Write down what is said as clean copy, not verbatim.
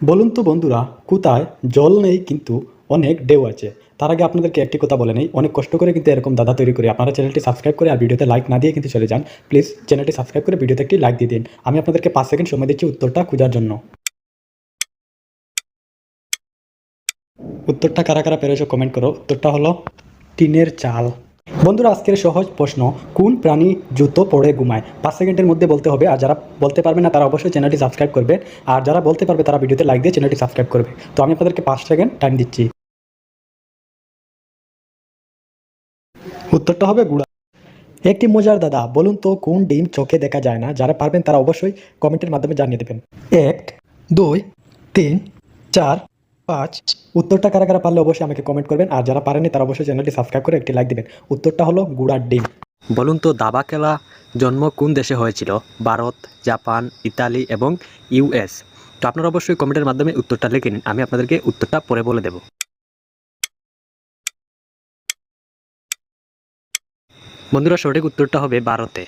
বলুন তো বন্ধুরা, কোথায় জল নেই কিন্তু অনেক ঢেউ আছে। তার আগে আপনাদেরকে একটি কথা বলে নেই, অনেক কষ্ট করে কিন্তু এরকম দাদা তৈরি করি। আপনারা চ্যানেলটি সাবস্ক্রাইব করে আর ভিডিওতে লাইক না দিয়ে কিন্তু চলে যান। প্লিজ চ্যানেলটি সাবস্ক্রাইব করে ভিডিওতে একটি লাইক দিয়ে দিন। আমি আপনাদেরকে 5 সেকেন্ড সময় দিচ্ছি উত্তরটা খোঁজার জন্য। উত্তরটা কারা কারা পেরেছো কমেন্ট করো। উত্তরটা হলো টিনের চাল। বন্ধুরা, আজকের সহজ প্রশ্ন, কোন প্রাণী জুতো পরে ঘুমায়? 5 সেকেন্ডের মধ্যে বলতে হবে। আর যারা বলতে পারবে না তারা অবশ্যই চ্যানেলটি সাবস্ক্রাইব করবে। আর যারা বলতে পারবে তারা ভিডিওতে লাইক দিয়ে চ্যানেলটি সাবস্ক্রাইব করবে। তো আমি আপনাদেরকে 5 সেকেন্ড টাইম দিচ্ছি। উত্তরটা হবে ঘোড়া। একটি মজার দাদা, বলুন তো কোন ডিম চোখে দেখা যায় না? যারা পারবেন তারা অবশ্যই কমেন্টের মাধ্যমে জানিয়ে দেবেন। 1, 2, 3, 4, 5। উত্তরটা কারা কারা পারলে অবশ্যই আমাকে কমেন্ট করবেন। আর যারা পারেনি তারা অবশ্যই চ্যানেলটি সাবস্ক্রাইব করে একটি লাইক দিবেন। উত্তরটা হলো ঘোড়ার ডিম। বলুন তো দাবা খেলা জন্ম কোন দেশে হয়েছিল? ভারত, জাপান, ইতালি এবং ইউএস। তো আপনারা অবশ্যই কমেন্টের মাধ্যমে উত্তরটা লিখে নিন, আমি আপনাদেরকে উত্তরটা পরে বলে দেব। বন্ধুরা, সঠিক উত্তরটা হবে ভারতে।